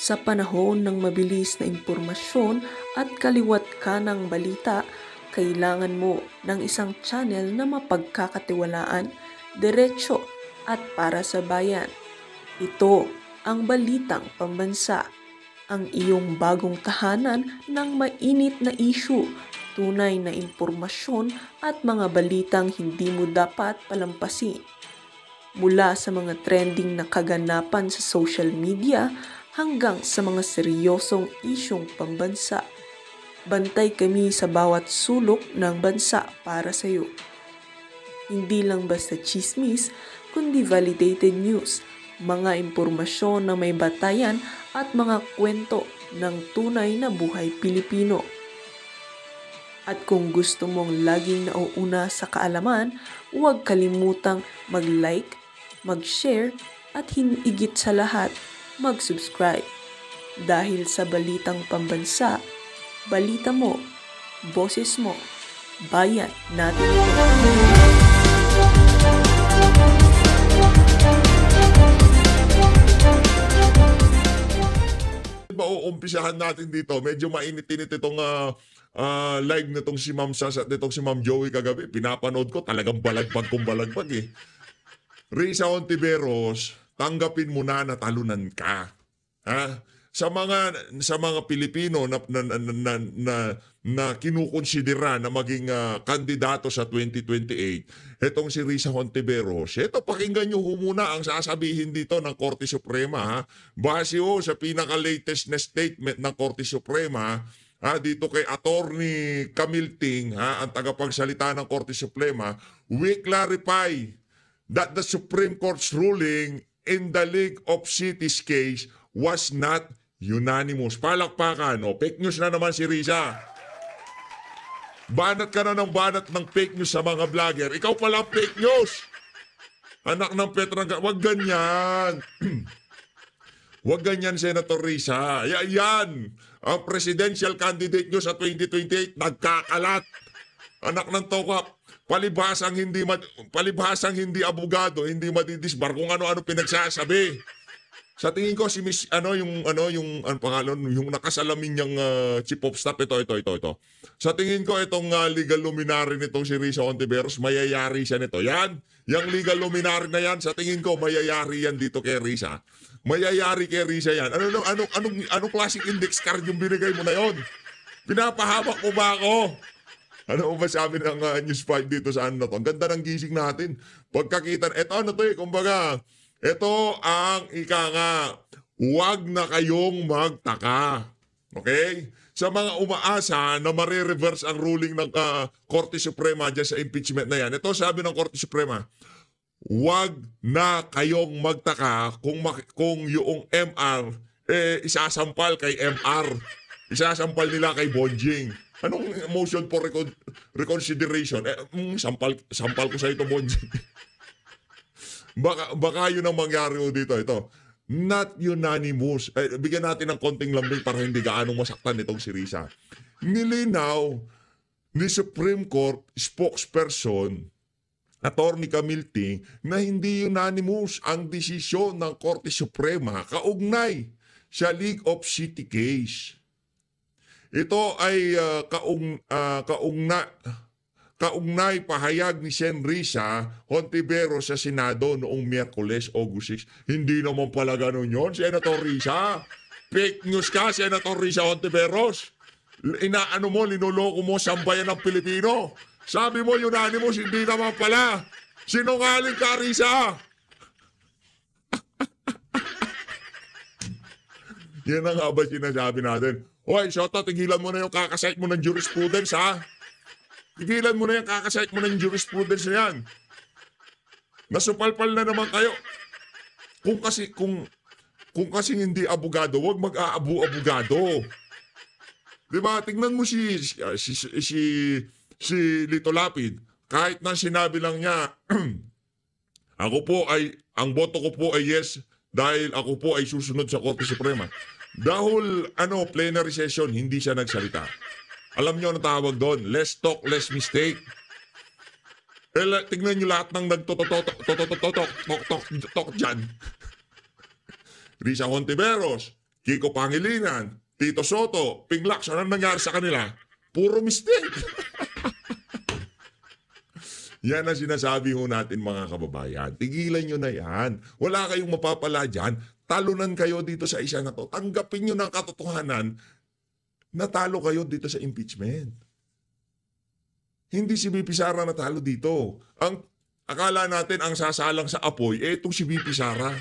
Sa panahon ng mabilis na impormasyon at kaliwat ka ng balita, kailangan mo ng isang channel na mapagkakatiwalaan, diretso at para sa bayan. Ito ang Balitang Pambansa, ang iyong bagong tahanan ng mainit na issue, tunay na impormasyon at mga balitang hindi mo dapat palampasin. Mula sa mga trending na kaganapan sa social media hanggang sa mga seryosong isyong pambansa. Bantay kami sa bawat sulok ng bansa para sa iyo. Hindi lang basta chismis, kundi validated news, mga impormasyon na may batayan at mga kwento ng tunay na buhay Pilipino. At kung gusto mong laging nauuna sa kaalaman, huwag kalimutang mag-like, mag-share at higit sa lahat, mag-subscribe. Dahil sa Balitang Pambansa, balita mo, boses mo, bayan natin ito. Uumpisahan natin dito. Medyo mainit-init itong live nitong si Ma'am Sas at nitong si Ma'am Joey kagabi. Pinapanood ko, talagang balagbag kong balagbag eh. Risa Hontiveros, tanggapin mo na talunan ka. Ha? Sa mga Pilipino na kinukonsidera na maging kandidato sa 2028, etong si Risa Hontiveros, ito pakinggan nyo muna ang sasabihin dito ng Korte Suprema. Ha? Base sa pinaka-latest na statement ng Korte Suprema, dito kay Attorney Camille Ting, ang tagapagsalita ng Korte Suprema, we clarify that the Supreme Court's ruling in the League of Cities case was not unanimous. Palakpakan, fake news na naman si Risa. Banat ka na ng banat ng fake news sa mga vlogger. Ikaw pala fake news. Anak ng Petrangga, wag ganyan. Wag ganyan, Senator Risa. Yan, ang presidential candidate nyo sa 2028, nagkakalat. Anak ng tokap. Palibhasang hindi abogado, hindi madidisbar kung ano-ano pinagsasabi. Sa tingin ko si Miss yung pangalan yung nakasalamin niyang chief of staff ito. Sa tingin ko itong legal luminary nitong si Risa Hontiveros, mayayari siya nito. Yan, yung legal luminary na yan, sa tingin ko mayayari yan dito kay Risa. Mayayari kay Risa yan. Anong classic index card yung binigay mo na yon? Pinapahamak mo ba ako? Ano ba sabi ng News 5 dito sa to? Ang ganda ng gising natin. Pagkakita, kumbaga, ito ang ika nga, huwag na kayong magtaka. Okay? Sa mga umaasa na marireverse ang ruling ng Korte Suprema dyan sa impeachment na yan, ito sabi ng Korte Suprema, huwag na kayong magtaka kung yung MR isasampal kay MR. Isasampal nila kay Bonjing. Anong motion for reconsideration? Sampal ko sa ito, Bonjing. Baka yun ang mangyari dito. Ito, not unanimous. Bigyan natin ng konting lambing para hindi gaanong masaktan itong si Risa. Nilinaw ni Supreme Court spokesperson Attorney Camille Ting na hindi unanimous ang desisyon ng Korte Suprema kaugnay sa League of City case. Ito ay kaugnay pahayag ni Sen. Risa Hontiveros sa Senado noong Miyerkules, August 6. Hindi naman pala ganun yun, Senator Risa. Fake news ka, Senator Risa Hontiveros. Linuloko mo sambayan ng Pilipino. Sabi mo unanimous, hindi naman pala. Sinungaling ka, Risa. Yan ang nga ba sinasabi natin? Hoy, Shota, tigilan mo na yung kakasite mo ng jurisprudence, ha? Tigilan mo na yung kakasite mo ng jurisprudence na yan. Nasupalpal na naman kayo. Kung kasi hindi abogado, huwag mag-aabu-abogado. Diba? Tingnan mo si Lito Lapid. Kahit na sinabi lang niya, ang boto ko po ay yes dahil ako po ay susunod sa Korte Suprema. Dahil plenary session, hindi siya nagsalita. Alam niyo ang tawag doon, less talk, less mistake. Tingnan niyo lahat ng nagtotok dyan. Risa Hontiveros, Kiko Pangilinan, Tito Soto, Ping Lacson, anong nangyari sa kanila? Puro mistake. Yan ang sinasabi ho natin mga kababayan. Tigilan nyo na yan. Wala kayong mapapala dyan. Talunan kayo dito sa isa na to. Tanggapin nyo ng katotohanan na talo kayo dito sa impeachment. Hindi si VP Sara natalo dito. Ang akala natin ang sasalang sa apoy, itong si VP Sara.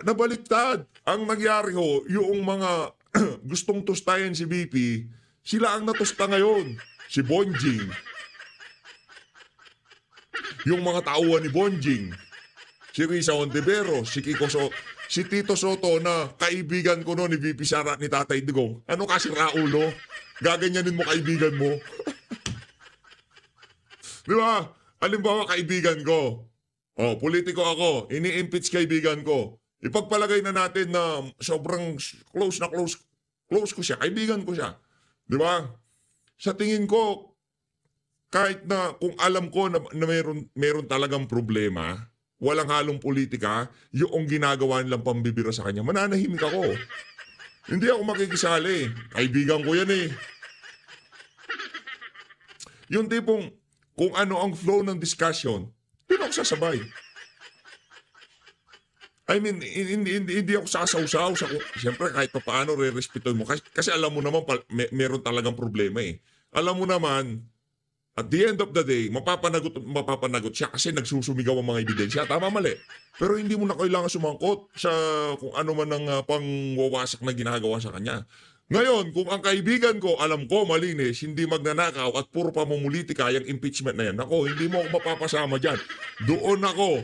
Nabaliktad. Ang nangyari ho, yung mga gustong tustayan si VP, sila ang natusta ngayon. Si Bonjing. Yung mga tauhan ni Bonjing. Si Risa Ondevero, si Kiko Soto, si Tito Soto na kaibigan ko noon ni VP Sara ni Tatay Digong. Ano kasi Raulo? Gaganyanin mo kaibigan mo. Di ba? Halimbawa kaibigan ko. Politiko ako. Ini-impeach kaibigan ko. Ipagpalagay na natin na sobrang close ko siya. Kaibigan ko siya. Di ba? Sa tingin ko, kahit na kung alam ko na meron talagang problema, walang halong politika, yung ginagawa nilang pambibiro sa kanya, mananahimik ako. Hindi ako makikisali. Kaibigan ko yan eh. Yung tipong, kung ano ang flow ng discussion, hindi ako sasabay. I mean, hindi ako sasawsaw. Siyempre, kahit pa paano, re-respetuhin mo. Kasi alam mo naman, meron talagang problema eh. Alam mo naman, at the end of the day, mapapanagot siya kasi nagsusumigaw ang mga ebidensya. Tama, mali. Pero hindi mo na kailangan sumangkot sa kung ano man ang pangwawasak na ginagawa sa kanya. Ngayon, kung ang kaibigan ko, alam ko, malinis, hindi magnanakaw at puro pamumulitika yung impeachment na yan, ako, hindi mo ako mapapasama dyan. Doon ako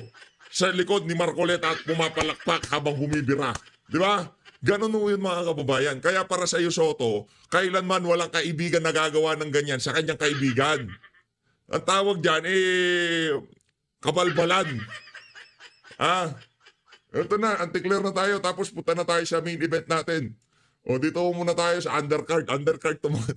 sa likod ni Marcoleta at pumapalakpak habang bumibira. Di ba? Ganun mo yun mga kababayan. Kaya para sa iyo, Soto, kailanman walang kaibigan na gagawa ng ganyan sa kanyang kaibigan. Ang tawag dyan, kabalbalan. Ito na, anti-clear na tayo, tapos punta na tayo sa main event natin. Dito muna tayo sa undercard. Undercard to mga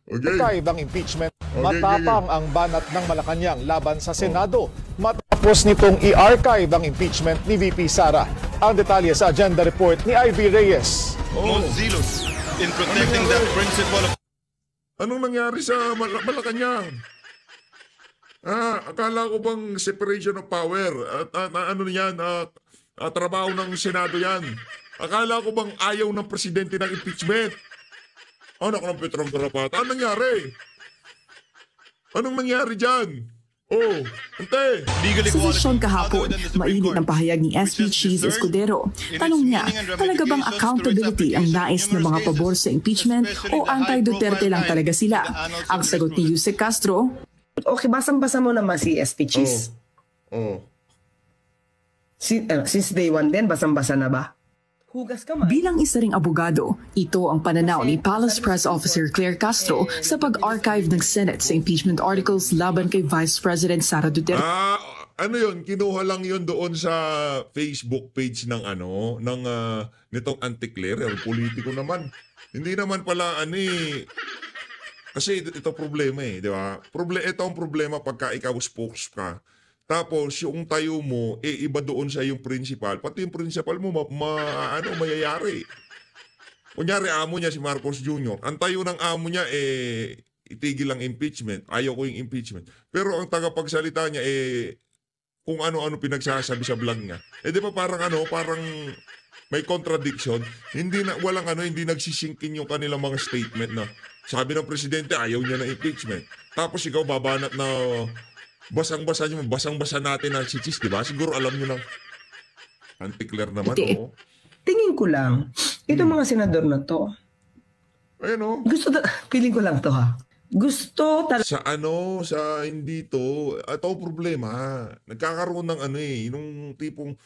okay. Archive ang impeachment. Matapang ang banat ng Malacanang laban sa Senado. Matapos nitong i-archive ang impeachment ni VP Sara. Ang detalye sa agenda report ni Ivy Reyes. Most zealous in protecting that principle of... Anong nangyari sa Malacanang? Akala ko bang separation of power? Ano yan? Trabaho ng Senado yan. Akala ko bang ayaw ng presidente ng impeachment? Anak ng Petrong Garapata. Anong nangyari? Anong nangyari dyan? Ante. Sa sesyon kahapon, mainit ang pahayag ni SP Cheese Escudero. Tanong niya, talaga bang accountability ang nais ng mga pabor sa impeachment o anti-Duterte lang talaga sila? Ang sagot ni Yusek Castro, okay, basang-basa mo naman si SP Cheese. Since day one din, basang-basa na ba? Hugas ka man. bilang isa ring abogado, ito ang pananaw ni Palace Press Officer Claire Castro sa pag-archive ng Senate sa impeachment articles laban kay Vice President Sara Duterte. Ano yun? Kinuha lang yun doon sa Facebook page ng nitong anti-Claire. Politiko naman. Hindi naman pala kasi ito problema di ba? Ito ang problema pagka ikaw spokes ka. Tapos yung tayo mo, iba doon sa yung principal. Pati yung principal mo, mayayari. Kunyari, amo niya si Marcos Jr. Ang tayo ng amo niya, itigil ang impeachment. Ayaw ko yung impeachment. Pero ang tagapagsalita niya, kung ano-ano pinagsasabi sa vlog niya. Di ba parang may contradiction. Hindi nagsisinkin yung kanilang mga statement na sabi ng presidente, ayaw niya ng impeachment. Tapos ikaw babanat na basang-basa natin ang si Cheese, di ba? Siguro alam nyo ng anti-Claire naman, Tingin ko lang, itong mga senador na to, ayun, feeling ko lang to ha. Gusto talaga. Sa hindi to, ito ang problema. Nagkakaroon ng nung tipong,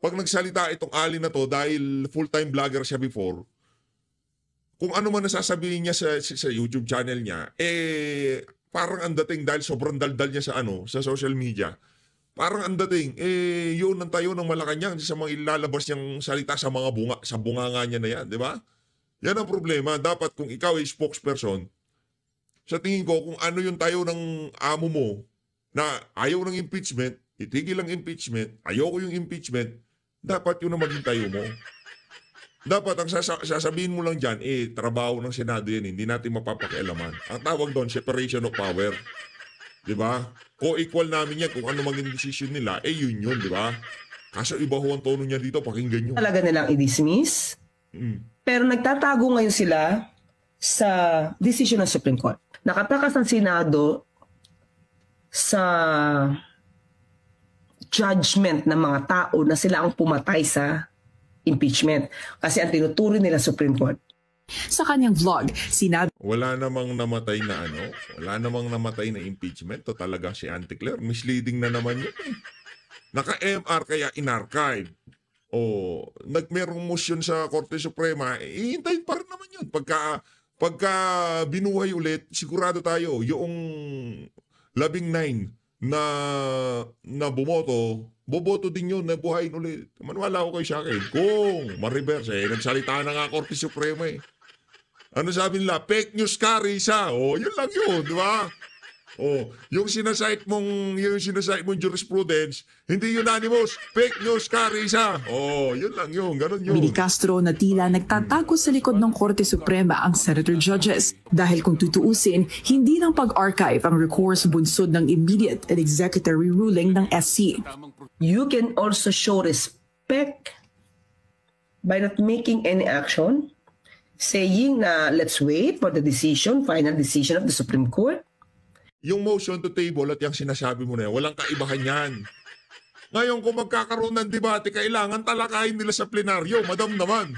pag nagsalita itong Ali na to, dahil full-time vlogger siya before, kung ano man nasasabihin niya sa YouTube channel niya, parang ang dating dahil sobrang daldal niya sa social media. Parang ang dating, yun ang tayo ng Malacanang sa mga ilalabas niyang salita sa bunganga niya na yan, di ba? Yan ang problema. Dapat kung ikaw ay spokesperson, sa tingin ko, kung ano yung tayo ng amo mo, na ayaw ng impeachment, itigil ang impeachment, ayoko yung impeachment, Dapat yun ang maging tayo mo. Dapat ang sasabihin mo lang dyan, trabaho ng Senado yan, hindi natin mapapakialaman. Ang tawag doon, separation of power. Diba? Co-equal namin yan kung ano maging decision nila, yun, di ba? Kaso iba ho ang tono niya dito, pakinggan nyo. Talaga nilang i-dismiss. Pero nagtatago ngayon sila sa decision ng Supreme Court. Nakatakas ang Senado sa judgment ng mga tao na sila ang pumatay sa impeachment. Kasi ang tinuturo nila Supreme Court. Sa kanyang vlog, sinabi Wala namang namatay na wala namang namatay na impeachment. To talaga si Auntie Claire. Misleading na naman yun eh. Naka-MR kaya in-archive. Merong motion sa Korte Suprema, ihintayin pa rin naman yun. Pagka binuhay ulit, sigurado tayo, yung 19 na bumoto, boboto din yun na buhayin ulit. Maniwala ko kay sa akin. Kung ma-reverse nagsalita na nga Korte Suprema eh. Ano sabi nila? Fake news ka, Risa. Yun lang yun, di ba? Yung sinasite mong jurisprudence, hindi unanimous. Fake news ka, Risa. Yun lang yun. Ganun yun. ni Castro na tila nagtatago sa likod ng Korte Suprema ang senator judges. Dahil kung tutuusin, hindi ng pag-archive ang recourse bunsod ng immediate and executory ruling ng SC. You can also show respect by not making any action, saying na let's wait for the final decision of the Supreme Court. Yung motion to table at yung sinasabi mo na yan, walang kaibahan yan. Ngayon, kung magkakaroon ng debate, kailangan talakayin nila sa plenaryo. Madam naman.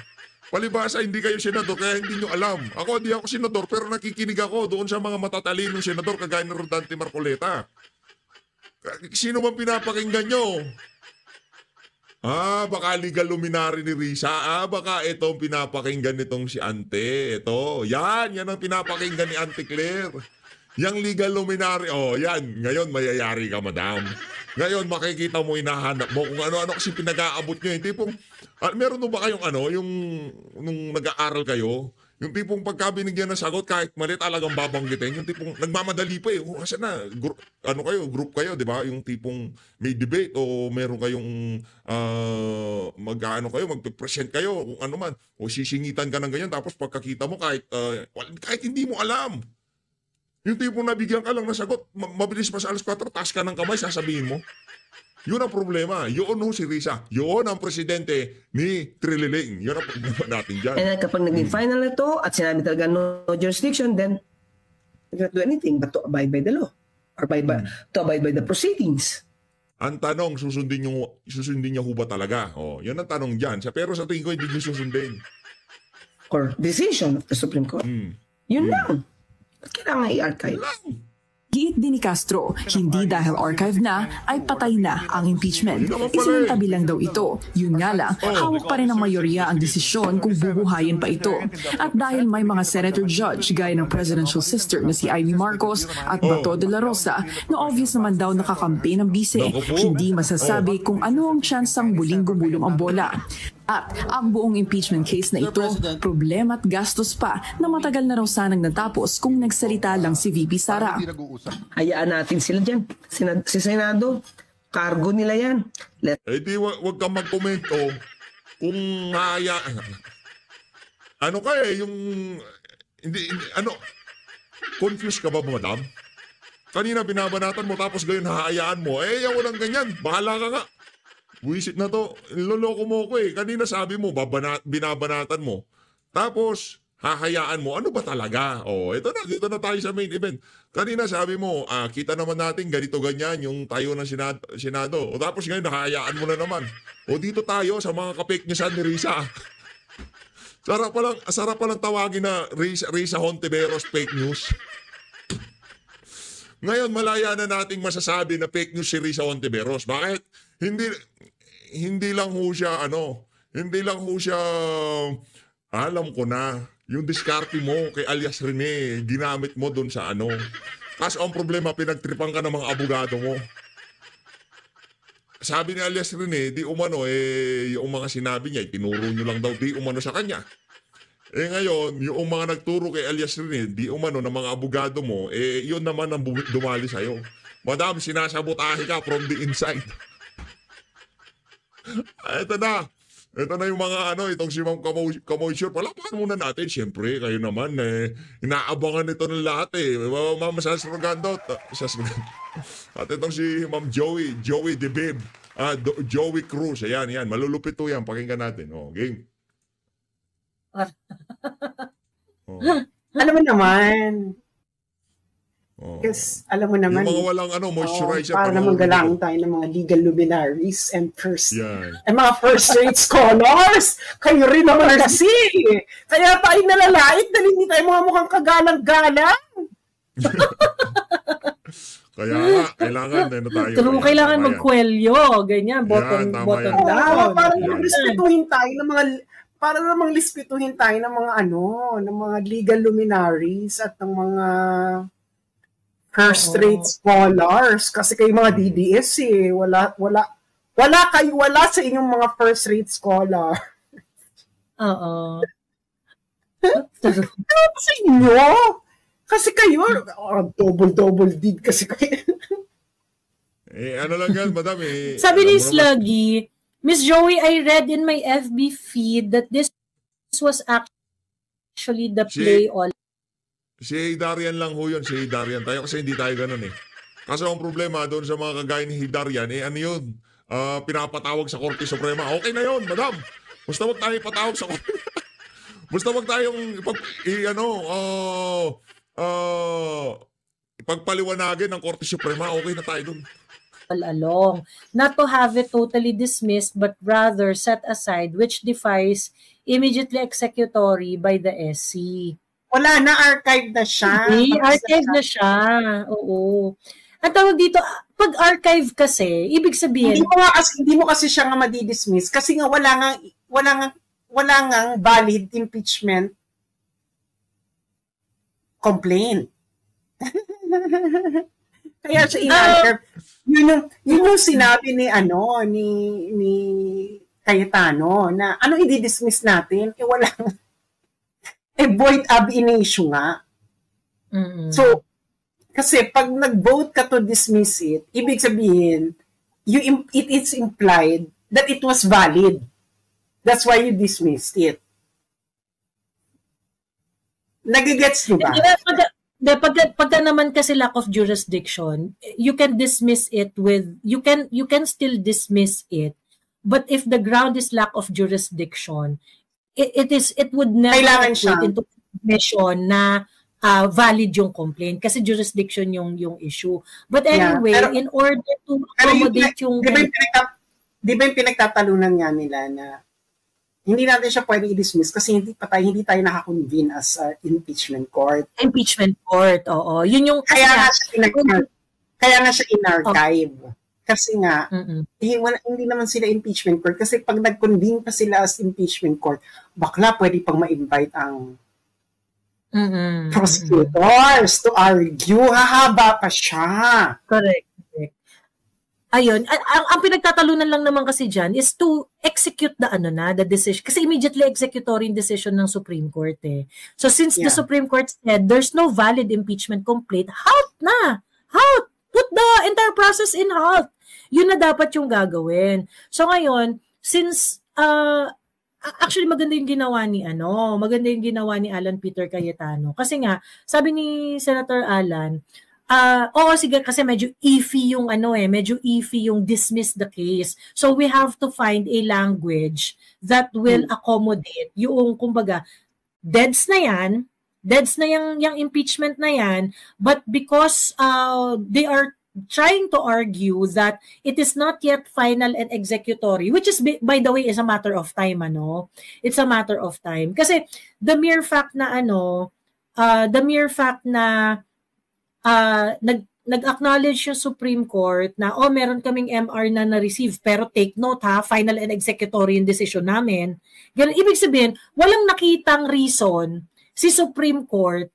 Palibasa, hindi kayo senador, kaya hindi nyo alam. Ako, di ako senador, pero nakikinig ako doon sa mga matatalinong senador, kagaya ni Rodante Marcoleta. Sino man pinapakinggan nyo? Baka legal luminary ni Risa. Baka itong pinapakinggan nitong si Ante. Ito, yan ang pinapakinggan ni Auntie Claire. Yang legal luminary, yan. Ngayon, mayayari ka, madam. Ngayon, makikita mo, hinahanap mo kung ano-ano kasi pinag-aabot nyo. Yung tipong, meron mo ba kayong yung nung nag-aaral kayo, yung tipong pagka binigyan ng sagot, kahit mali talagang babanggitin, yung tipong nagmamadali pa kasi na, group kayo, di ba? Yung tipong may debate o meron kayong magpe-present kayo, kung ano man, o sisingitan ka ng ganyan, tapos pagkakita mo, kahit hindi mo alam. Yung tipong nabigyan ka lang ng sagot, mabilis pa sa alas 4, taas ka ng kamay, sasabihin mo. Yun ang problema. Yun si Risa. Yun ang presidente ni Trililing. Yun ang problema natin dyan. And then kapag naging final na ito at sinabi talaga no jurisdiction, then you cannot do anything but to abide by the law or to abide by the proceedings. Ang tanong, susundin niya ho ba talaga? Yun ang tanong dyan. Pero sa tingin ko, hindi niyo susundin. Or decision of the Supreme Court. Yun lang. Kailangan i-archive. Giit din ni Castro, hindi dahil archive na ay patay na ang impeachment. Isinantabi lang daw ito. Yun nga lang, hawak pa rin ng mayorya ang desisyon kung bubuhayin pa ito. At dahil may mga senator judge gaya ng presidential sister na si Amy Marcos at Bato de la Rosa na obvious naman daw nakakampi ng bise, hindi masasabi kung ano ang tsansang muling gumulong ang bola. At ang buong impeachment case na ito, problema at gastos pa na matagal na raw sanang natapos kung nagsalita lang si VP Sara. Hayaan natin sila dyan. Si Senado, cargo nila yan. Di wag kang magkomento kung confused ka ba, madam? Kanina binabanatan mo tapos gayon hahayaan mo. Walang ganyan. Bahala ka nga. Buisit na to. Niloloko mo ko eh. Kanina sabi mo, binabanatan mo. Tapos, hahayaan mo. Ano ba talaga? Dito na tayo sa main event. Kanina sabi mo, kita naman natin ganito-ganyan yung tayo ng Senado. Tapos ngayon, hahayaan mo na naman. Dito tayo sa mga kapik niya ni Risa. Sarap palang tawagin na Risa Hontiveros fake news. Ngayon, malaya na nating masasabi na fake news si Risa Hontiveros. Bakit? Hindi lang ho siya alam ko na yung diskarte mo kay alias Rene ginamit mo doon sa kaso ang problema pinagtripan ka ng mga abogado mo. Sabi ni alias Rene di umano yung mga sinabi niya tinuro nyo lang daw di umano sa kanya. Ngayon yung mga nagturo kay alias Rene di umano ng mga abogado mo yun naman ang dumali sa'yo. Madam, sinasabotahe ka from the inside. Ito na. Ito na yung mga itong si Ma'am Kamoy Sure. Palapakan muna natin. Siyempre, kayo naman inaabangan ito ng lahat Ma'am Sasrogando. At itong si Ma'am Joey DeBib. Joey Cruz. Ayan. Malulupit to yan. Pakinggan natin. Game. Alam mo naman. Kasi alam mo naman. Yung mga walang moisturizer. Para naman galangin tayo ng mga legal luminaries and mga first-rate scholars. Kayo rin naman kasi. Kaya tayo nalalait dahil hindi tayo mga mukhang kagalang-galang. Kaya nga, kailangan tayo. Kailangan magkwelyo. Ganyan, bottom down. Para respetuhin tayo ng mga para namang lispituhin tayo ng mga ng mga legal luminaries at ng mga first-rate scholars kasi kayo mga DDS wala sa inyong mga first-rate scholar. Oo. Sa inyo? Kasi kayo, double dig kasi kayo. Ano lang yan, madam Sabi ni Sluggy, Miss Joey, I read in my FB feed that this was actually the play all. Si Darian lang ho yun, si Darian. Tayo kasi hindi tayo ganun Kaso ang problema doon sa mga kagaya ni Darian, ano yun? Pinapatawag sa Korte Suprema. Okay na yun, madam. Basta wag tayo patawag sa Korte. Basta wag tayong ipagpaliwanagin ng Korte Suprema. Okay na tayo doon. Along, not to have it totally dismissed but rather set aside, which defies immediately executory by the SC. Wala na, archive na siya. Archive na siya. Oo. Ang tawag dito, pag archive kasi, ibig sabihin hindi mo kasi siya nga madidismiss kasi nga wala nga valid impeachment complaint. Kaya siya in-archive. Yun yung sinabi ni Cayetano na i-dismiss natin? Wala. Void ab initio nga. Mm-hmm. So, kasi pag nag-vote ka to dismiss it, ibig sabihin, it is implied that it was valid. That's why you dismissed it. Nagigets nyo ba? Pagka naman kasi lack of jurisdiction, you can dismiss it you can still dismiss it, but if the ground is lack of jurisdiction, it would never equate into submission na valid yung complaint kasi jurisdiction yung issue. But anyway, in order to accommodate yung di ba yung pinagtatalunan nga nila na hindi natin siya pwede i-dismiss kasi hindi tayo nakakonvene as impeachment court. Impeachment court, oo. Yun yung kaya nga siya in-archive. Kasi nga, hindi naman sila impeachment court. Kasi pag nag-convene pa sila as impeachment court, bakla pwede pang ma-invite ang prosecutors to argue. Hahaba pa siya. Correct. Ayun, ang pinagtatalunan lang naman kasi dyan is to execute the decision. Kasi immediately executory decision ng Supreme Court So since the Supreme Court said there's no valid impeachment complaint, halt na! Halt! Put the entire process in halt. Yun na dapat yung gagawin. So ngayon, since actually maganda yung ginawa ni Alan Peter Cayetano. Kasi nga, sabi ni Senator Alan, sige kasi medyo iffy yung medyo iffy yung dismiss the case. So we have to find a language that will accommodate yung kumbaga deads na yung impeachment na yan, but because they are trying to argue that it is not yet final and executory, which is by the way is a matter of time It's a matter of time. Kasi the mere fact na nag-acknowledge yung Supreme Court na meron kaming MR na na-receive pero take note final and executory yung decision namin. Ganun, ibig sabihin, walang nakitang reason si Supreme Court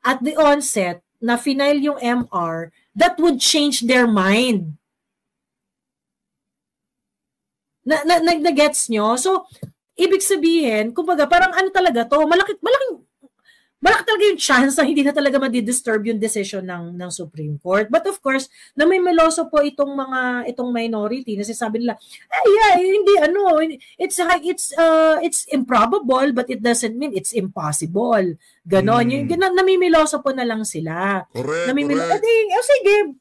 at the onset na final yung MR that would change their mind. Nag-gets nyo? So, ibig sabihin, kumbaga, parang talaga to, malaki talaga yung chance na hindi na talaga ma-disturb yung decision ng Supreme Court. But of course, na may meloso po itong minority na sinasabi nila, hindi it's improbable but it doesn't mean it's impossible. Ganon. Yung namimiloso po na lang sila. Correct. Sige.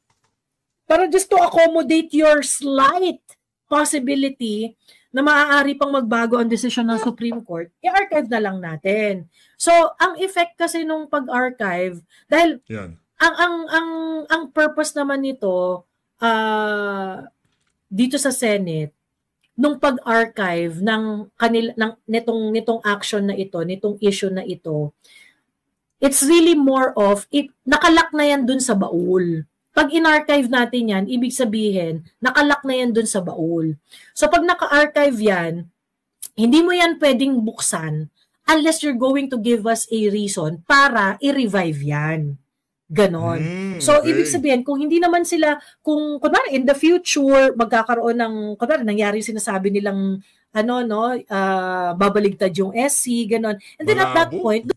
Para just to accommodate your slight possibility na maaari pang magbago ang desisyon ng Supreme Court, i-archive na lang natin. So, ang effect kasi nung pag-archive, dahil ang purpose naman nito dito sa Senate, nung pag-archive nitong action na ito, nitong issue na ito, it's really more of, nakalak na yan dun sa baul. Pag in-archive natin yan, ibig sabihin, nakalak na yan dun sa baul. So pag naka-archive yan, hindi mo yan pwedeng buksan unless you're going to give us a reason para i-revive yan. Ganon. So ibig sabihin, kung hindi naman sila, kung kunwari in the future, magkakaroon ng, kunwari nangyari sinasabi nilang, babaligtad yung SC, ganon. And then at that point,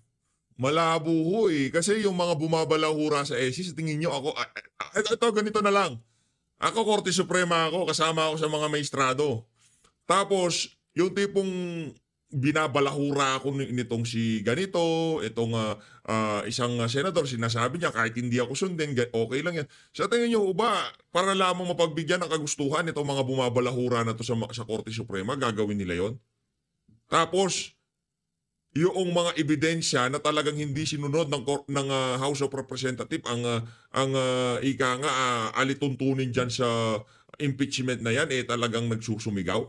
malabo ho eh. Kasi yung mga bumabalahura sa SC, sa tingin nyo ako, ito ganito na lang. Ako, Korte Suprema ako, kasama ako sa mga maestrado. Tapos, yung tipong binabalahura ako nitong si ganito, itong isang senador, sinasabi niya, kahit hindi ako sundin, okay lang yan. Sa tingin nyo ba, para lamang mapagbigyan ng kagustuhan itong mga bumabalahura na to sa Korte Suprema, gagawin nila yon? Tapos, yung mga ebidensya na talagang hindi sinunod ng House of Representatives ang alituntunin dyan sa impeachment na yan, talagang nagsusumigaw.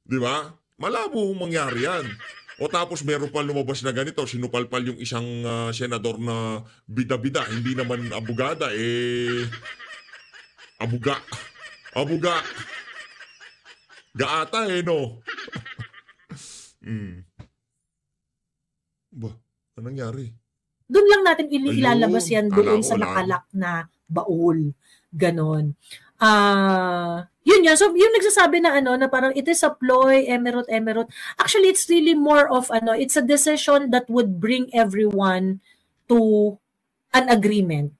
Di ba? Malabo mangyari yan. O tapos meron pa lumabas na ganito, sinupalpal yung isang senador na bida-bida, hindi naman abogada, abuga. Gaata no? Ba, anong nangyari? Doon lang natin ilalabas yan doon sa nakalak na baul. Ganon. Yun. So, yung nagsasabi na na parang it is a ploy, emerald. Actually, it's really more of it's a decision that would bring everyone to an agreement.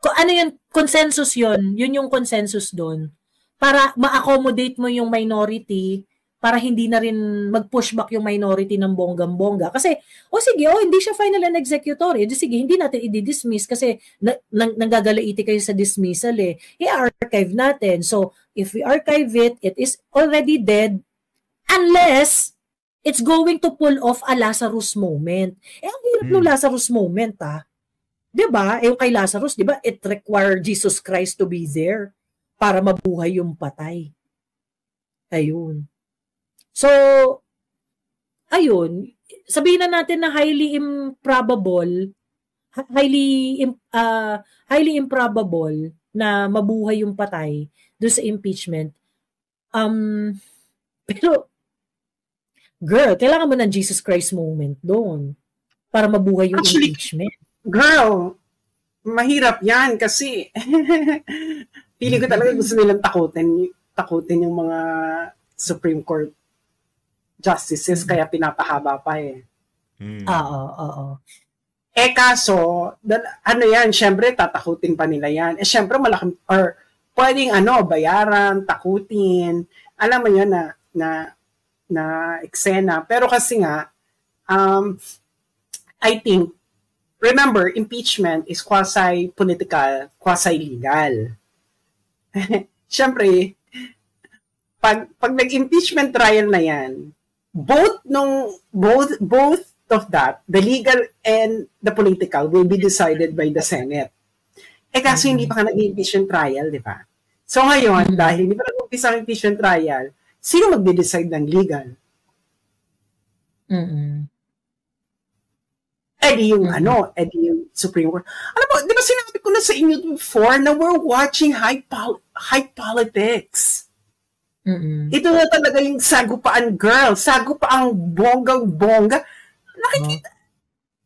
Ano yun? Consensus yun. Yun yung consensus doon. Para ma-accommodate mo yung minority, para hindi na rin mag-pushback yung minority ng bonggang-bongga. Kasi, hindi siya final and executory. Sige, hindi natin i-dismiss kasi nanggagalaiti kayo sa dismissal I-archive natin. So, if we archive it, it is already dead unless it's going to pull off a Lazarus moment. Ang hirap ng Lazarus moment, Diba? Yung kay Lazarus, diba? It required Jesus Christ to be there para mabuhay yung patay. Ayun. So, ayun, sabihin na natin na highly improbable na mabuhay yung patay doon sa impeachment. Pero, girl, kailangan mo ng Jesus Christ moment doon para mabuhay yung impeachment. Girl, mahirap yan kasi feeling ko talaga gusto nilang takutin yung mga Supreme Court justices, kaya pinapahaba pa Oo. Kaso, yan, syempre tatakutin pa nila yan. Syempre malaking, or pwedeng bayaran, takutin, alam mo yun na eksena. Pero kasi nga, I think, remember, impeachment is quasi-political, quasi-legal. Syempre, pag nag-impeachment trial na yan, both of that, the legal and the political, will be decided by the Senate. Kasi hindi pa ka nag-impeachment trial, di ba? So ngayon, dahil hindi pa nag-umpisa ang impeachment trial, sino magde-decide ng legal? Yung Supreme Court. Alam mo, di ba sinabi ko na sa inyo before na we're watching high politics. Ito na talaga yung sagupaan, girl. Sagupaang bonggang-bongga. Nakikita.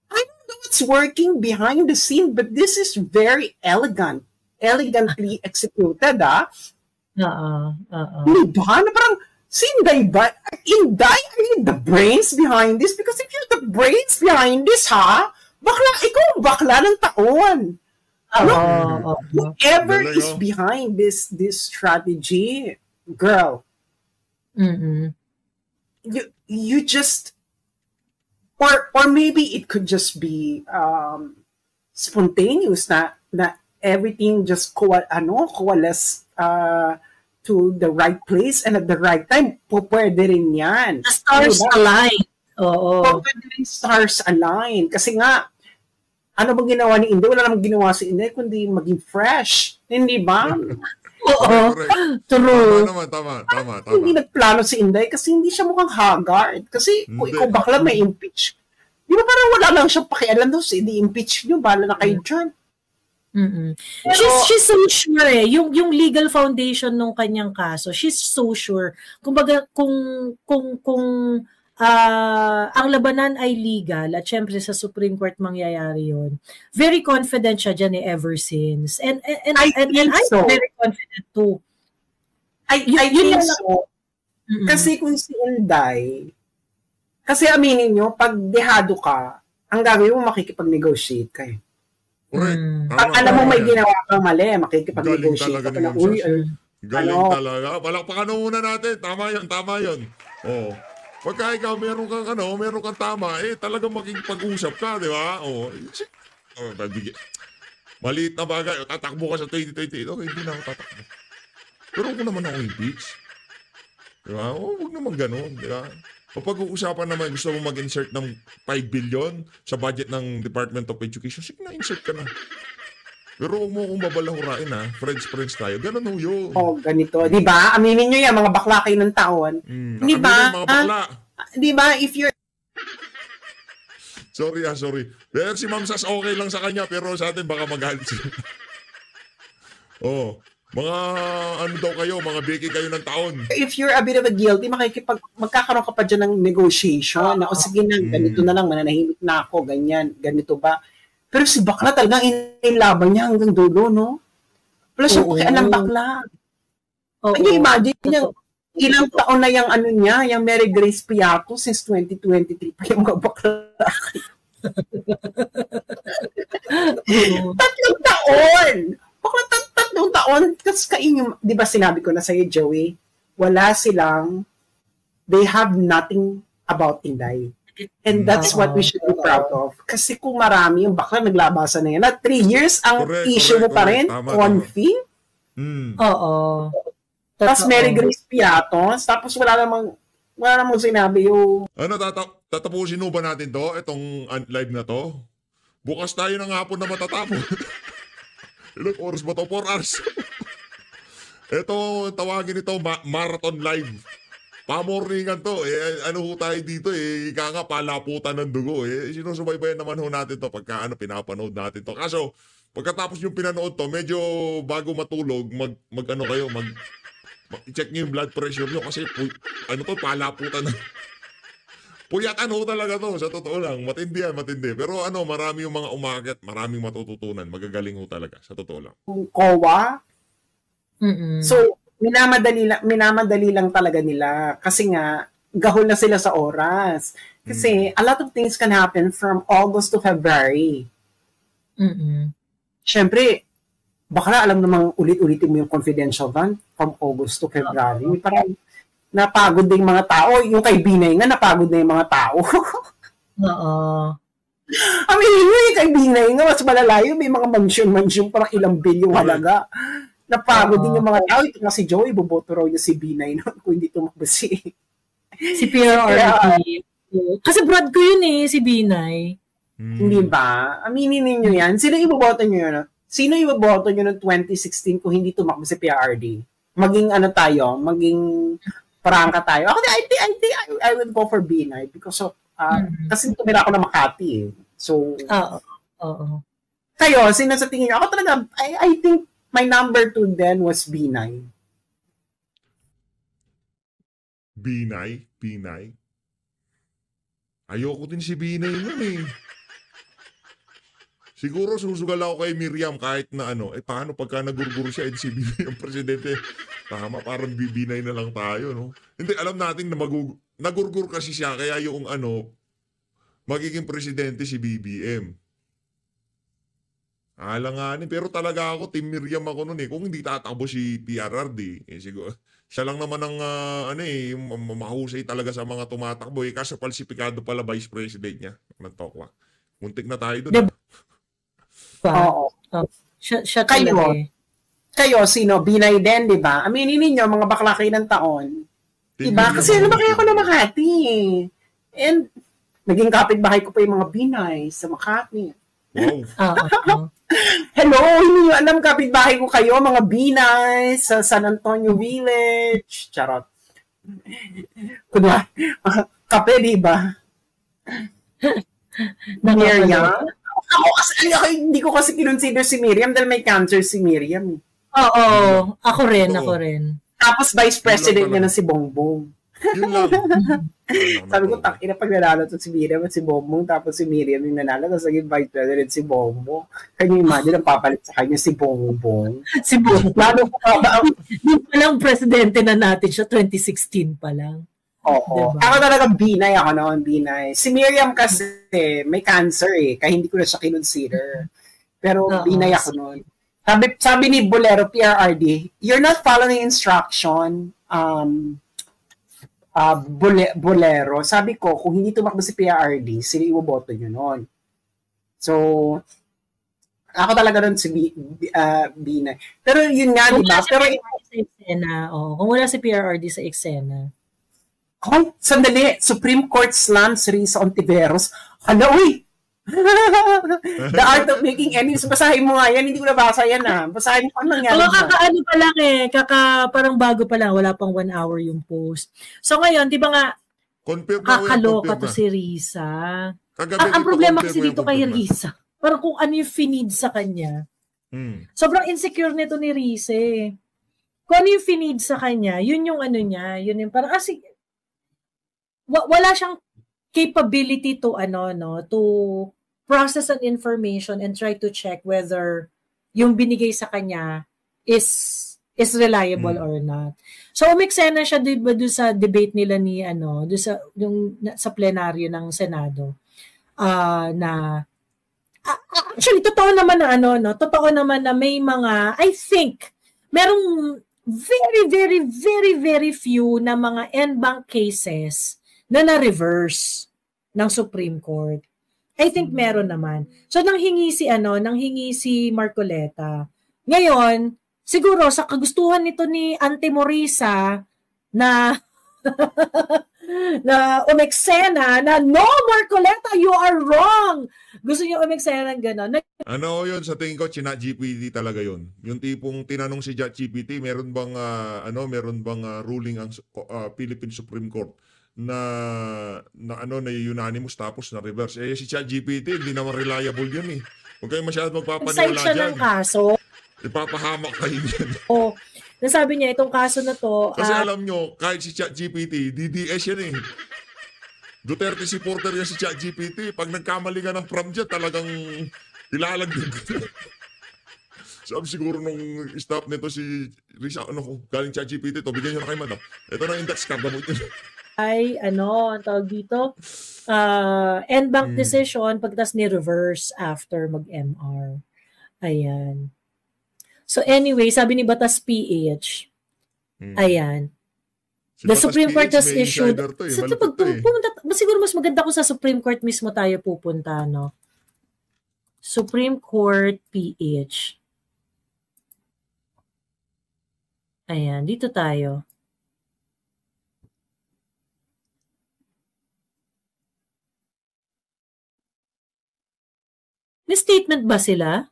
I don't know what's working behind the scene, but this is very elegantly executed, Diba? Na parang, si Inday ba? Inday, are you the brains behind this? Because if you're the the brains behind this, ha? Bakla, ikaw ang bakla ng taon. Whoever is behind this strategy, girl, you just, or maybe it could just be spontaneous na everything just coalesce to the right place and at the right time. Pwede rin yan. The stars align. Pwede rin stars align. Kasi nga, ano bang ginawa ni Inday? Wala namang ginawa si Inday kundi maging fresh. Hindi ba? True. Tama. Hindi nagplano si Inday kasi hindi siya mukhang haggard. Kasi kung ikaw bakla may impeach. Di ba parang wala lang siyang pakialam doon. Di-impeach nyo. Bahala na kayo dyan. She's so sure yung legal foundation ng kanyang kaso, she's so sure. Kumbaga kung ang labanan ay legal at syempre sa Supreme Court mangyayari yun, very confident siya dyan ever since. And I'm very confident too. I think so. Kasi kung si Inday, kasi aminin nyo, pag dehado ka, ang gagawin mo makikipag-negotiate kayo. Correct. Pag alam mo may ginawa kang mali, makikipag-negotiate ka na, galing talaga. Palakpakan muna natin. Tama yun. Oo. Pagka ikaw meron kang tama, talagang makikipag-usap ka, di ba? Maliit na bagay. Tatakbo ka sa 2028. Okay, hindi na ako tatakbo. Pero kung naman ako impeach. Di ba? Huwag naman ganun, di ba? O pag-uusapan naman, gusto mo mag-insert ng 5 billion sa budget ng Department of Education, sige na, insert ka na. Pero huwag mo akong babalahurain, ha? Friends tayo. Ganun ho yun. Ganito. Di ba? Aminin nyo yan, mga bakla kayo ng taon. Di ba? Mga bakla. Di ba? If you're... Sorry. Pero si Ma'am Sas okay lang sa kanya, pero sa atin baka magalit siya. Mga daw kayo, mga beki kayo ng taon. If you're a bit of a guilty, magkakaroon ka pa dyan ng negotiation. O sige na, ganito na lang, mananahimik na ako, ganyan, ganito ba? Pero si bakla talagang inilaban niya hanggang dulo, no? Plus yung pakialam bakla. Can you imagine niya, ilang taon na yung yung Mary Grace Piato since 2023 pa yung mga bakla. 3 taon! Bakla 3 taon, kasi kainyo, di ba sinabi ko na sa'yo, Joey, they have nothing about Inday. And that's what we should be proud of. Kasi kung marami yung bakla naglabasan na yan, na 3 years, ang issue mo pa rin, confi. Oo. Tapos Mary Grace Piatos, tapos wala namang sinabi yung... Tatapusin ba natin to? Itong live na to? Bukas tayo ng hapon na matatapos. Ilang oras ba to? 4 hours. Ito, tawagin ito, marathon live. Pamorningan to. Ano ho tayo dito ika nga palaputan ng dugo. Sinusubaybayan naman ho natin to pagka pinapanood natin to. Kaso, pagkatapos yung pinanood to, medyo bago matulog, check nyo yung blood pressure nyo kasi palaputan ng... Puyatan ho talaga to, sa totoo lang. Matindi. Pero marami yung mga umakyat, maraming matututunan. Magagaling ho talaga, sa totoo lang. COA? So, minamadali lang talaga nila. Kasi nga, gahol na sila sa oras. Kasi, a lot of things can happen from August to February. Siyempre, baka alam namang ulit-ulitin mo yung confidential van from August to February. Parang, napagod din mga tao. Yung kay Binay nga, napagod na yung mga tao. Yung kay Binay nga, mas malalayo. May mga mansion, parang ilang bilyong halaga. Napagod din yung mga tao. Ito nga si Joey, boboto raw niya si Binay noon kung hindi tumakbo si PRRD. Kasi brad ko yun si Binay. Hindi ba? Aminin ninyo yan. Sino iboboto nyo yun? Sino iboboto nyo noong 2016 kung hindi tumakbo si PRRD? Maging maging prangka tayo. Ako, I think I would go for Binay because of, kasi tumira ako na Makati So, kayo, sino sa tingin nyo? Ako talaga, I think my number 2 then was Binay. Binay? Ayoko din si Binay nun Siguro susugal ako kay Miriam kahit na paano pagka nagurguro siya si Binay ang presidente. Tama, parang Binay na lang tayo, no? Hindi, alam natin na nagurgur kasi siya, kaya yung magiging presidente si BBM. Alanganin. Pero talaga ako, Team Miriam ako noon eh. Kung hindi tatakbo si PRRD, siguro, siya lang naman ang, yung mahusay talaga sa mga tumatakbo eh. Kaso falsifikado pala vice president niya. Nagtokwa. Muntik na tayo doon. Oo. Siya talaga eh. Kayo, sino? Binay din, di ba? Aminin ninyo, mga bakla kayo ng taon. Diba? Kasi lumaki ako na Makati. And, naging kapitbahay ko pa yung mga Binay sa Makati. Wow. Hello, hindi nyo alam kapitbahay ko kayo, mga Binay sa San Antonio Village. Charot. Kunwa, kape, di ba? Miriam? Hindi ko kasi kinonsider si Miriam dahil may cancer si Miriam. Oo, ako rin. Tapos vice president niya na si Bongbong. Yun lang. Sabi ko, takina pag nanalo to si Miriam at si Bongbong, tapos si Miriam yung nanalo, tapos naging vice president si Bongbong. Kanya imagine ang papalit sa kanya si Bongbong. Si Bongbong. Lalo pa lang presidente na natin siya, 2016 pa lang. Oo. Diba? Ako talaga Binay ako noon, Binay. Si Miriam kasi may cancer kaya hindi ko na siya kinonsider. Pero Binay ako noon. Sabi ni Bolero, PRRD, you're not following instruction, Bolero. Sabi ko, kung hindi tumakbo si PRRD, sino iboboto nyo noon? So, ako talaga doon si Binay. Pero yun nga, di ba? Pero kung wala si PRRD sa eksena. Ay, sandali. Supreme Court slams Risa Ontiveros. Hala, uy! The Art of Making Enemies. Basahin mo nga yan. Hindi ko nabasa yan Basahin mo ano nangyari. Kakaano pa lang parang bago pa lang. Wala pang 1 hour yung post. So ngayon, di ba nga, kakaloka to si Risa. Ang problema kasi dito kay Risa, parang kung ano yung finid sa kanya. Sobrang insecure nito ni Risa Kung ano yung finid sa kanya, yun yung ano niya. Yun yung parang, wala siyang capability to to process an information and try to check whether yung binigay sa kanya is reliable or not. So umeksena siya diba doon sa debate nila ni doon sa yung sa plenaryo ng Senado na actually totoo naman na totoo naman na may mga I think merong very very very very few na mga en banc cases na-reverse ng Supreme Court. I think meron naman. So nanghingi si Marcoleta. Ngayon, siguro sa kagustuhan nito ni Ante Morisa na na umeksena na no Marcoleta, you are wrong. Gusto niya umeksena ng gano'n. Yun sa tingin ko ChatGPT talaga yun. Yung tipong tinanong si ChatGPT, meron bang ruling ang Philippine Supreme Court na unanimous tapos na reverse. Si ChatGPT hindi naman reliable yun Huwag kayong masyadong magpapaniwala siya dyan. Ng kaso. Ipapahamak kayo dyan. Nasabi niya itong kaso na to. Kasi alam nyo, kahit si ChatGPT, DDS yan Duterte supporter yan si ChatGPT. Pag nagkamali ka ng prompt dyan, talagang ilalagdag ka. Sabi siguro nung staff nito si Risa, galing ChatGPT to, bigyan nyo na kay madam. Ito na index card, gamot nyo. Ay, ang tawag dito, en banc decision, pagtas ni-reverse after mag-MR. Ayan. So anyway, sabi ni Batas PH, ayan, the Supreme Court has issued, siguro mas maganda kung sa Supreme Court mismo tayo pupunta, Supreme Court PH. Ayan, dito tayo. May statement ba sila?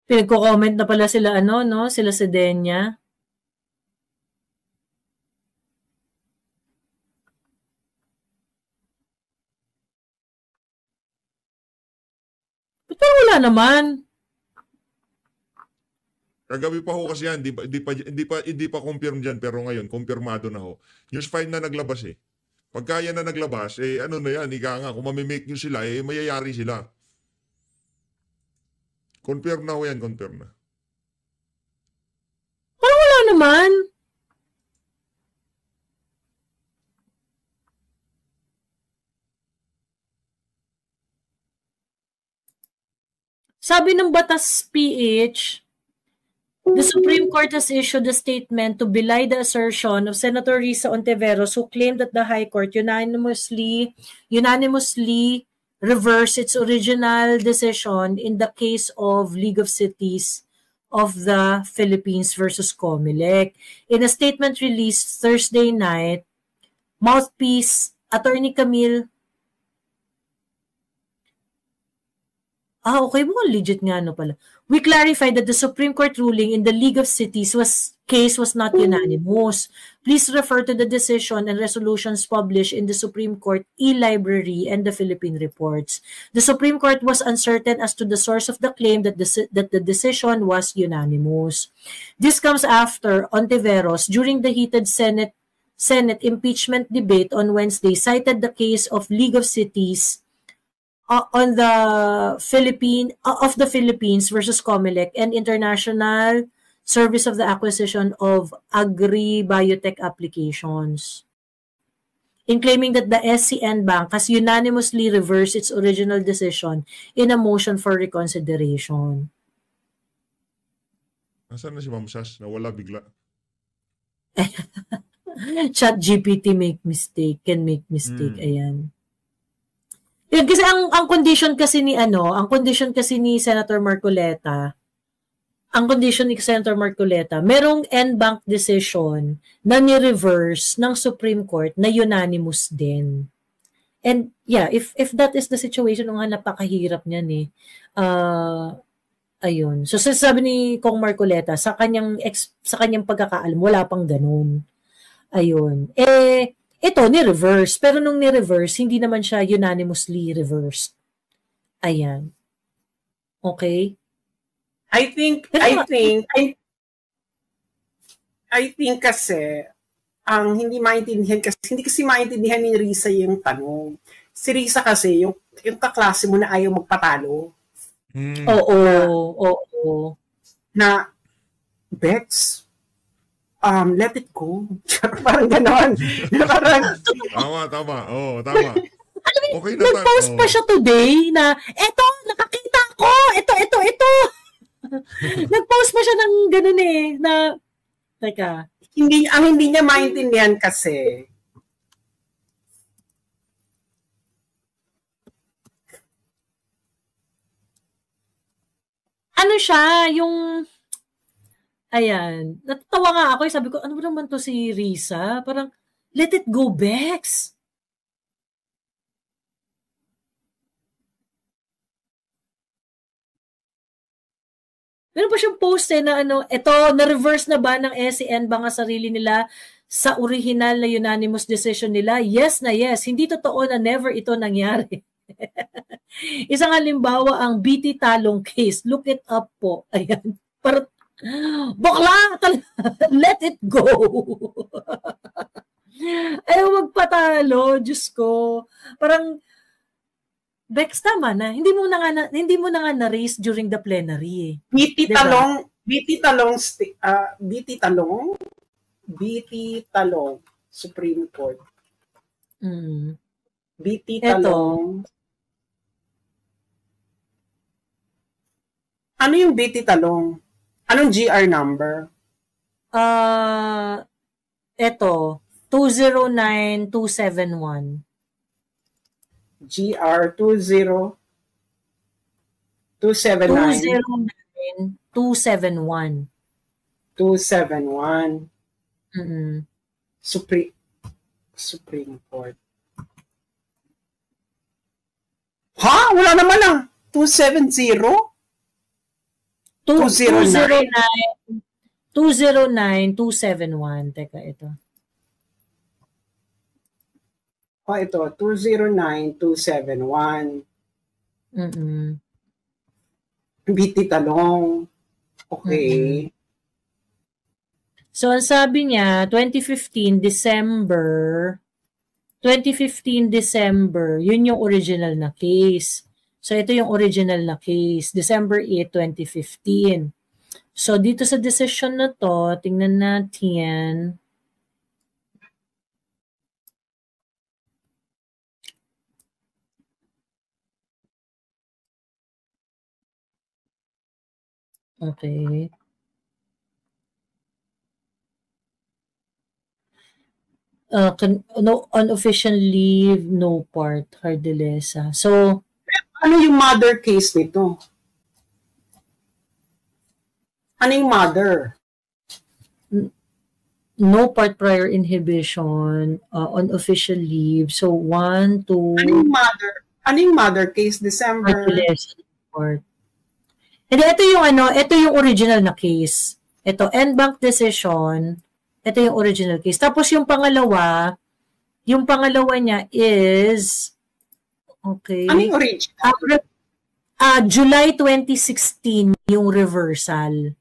Pinagko-comment na pala sila sila Sedenya. Pero wala naman. Kagabi pa ho kasi yan, hindi pa confirm dyan, pero ngayon, confirmado na ho. News 5 na naglabas eh. Pagka yan na naglabas, ano na yan, ika nga, kung mamimake news sila, mayayari sila. Confirm na ho yan, confirm na. Parang wala naman. Sabi ng Batas PH, the Supreme Court has issued a statement to belie the assertion of Senator Risa Ontiveros, who claimed that the High Court unanimously reversed its original decision in the case of League of Cities of the Philippines versus COMELEC. In a statement released Thursday night, mouthpiece Attorney Camille okay, mukhang legit nga pala. We clarified that the Supreme Court ruling in the League of Cities case was not unanimous. Please refer to the decision and resolutions published in the Supreme Court e-library and the Philippine Reports. The Supreme Court was uncertain as to the source of the claim that the decision was unanimous. This comes after Ontiveros, during the heated Senate impeachment debate on Wednesday, cited the case of League of Cities on the Philippines versus COMELEC and International Service of the Acquisition of Agri-Biotech Applications, in claiming that the SCN Bank has unanimously reversed its original decision in a motion for reconsideration. Nasaan na si Ma'am Sas? Nawala bigla. ChatGPT can make mistake. Ayan. Yun, kasi ang condition kasi ni Senator Marcoleta, merong en banc decision na ni-reverse ng Supreme Court na unanimous din. And yeah, if that is the situation, napakahirap niyan eh. Ayun. So sabi ni Kong Marcoleta, sa kanyang pagkakaalam, wala pang ganun. Ayun. Ito, ni-reverse. Pero nung ni-reverse, hindi naman siya unanimously reversed. Ayan. Okay? I think kasi, ang hindi kasi maintindihan ni Risa yung tanong. Si Risa kasi, yung kaklase mo na ayaw magpatalo. Oo. Na, Bex, let it go. Parang gano'n. Tama. Oo, tama. Okay na nag-post pa siya today na, eto, nakakita ko! Ito! Nag-post pa siya ng gano'n na, teka. Ang hindi niya maintindihan kasi, ano siya, yung, ayan, natatawa nga ako, sabi ko, ano ba naman to si Risa? Parang, let it go, Bex. Meron pa siyang post na ito, na-reverse na ba ng SCN ba nga sarili nila sa original na unanimous decision nila? Yes na yes. Hindi totoo na never ito nangyari. Isang halimbawa ang BT Talong case. Look it up po. Ayan. Para bakla! Let it go! Ayaw magpatalo. Diyos ko. Parang Bex, tama na. Hindi mo na nga na-raise during the plenary. BT Talong, Supreme Court. BT Talong. Ano yung BT Talong? Anong GR number? Ito, 209271. GR 20279. 209271. 271. Supreme Court. Ha? Wala naman lang. 270? 209 209-271. Teka, ito. Ito. 209-271. BT Talong. Okay. So, ang sabi niya, 2015 December, yun yung original na case. So, ito yung original na case, December 8, 2015. So, dito sa decision na to, tingnan natin. Okay. No unofficial leave, no part, Hardelesa. So, ano yung mother case nito? Ano yung mother? No part prior inhibition, unofficial leave. So, 1, 2... Ano yung mother? Ano yung mother case? December? Part. Hindi, ito yung original na case. Ito, en banc decision. Ito yung original case. Tapos yung pangalawa niya is, okay. Ano yung original? July 2016 yung reversal.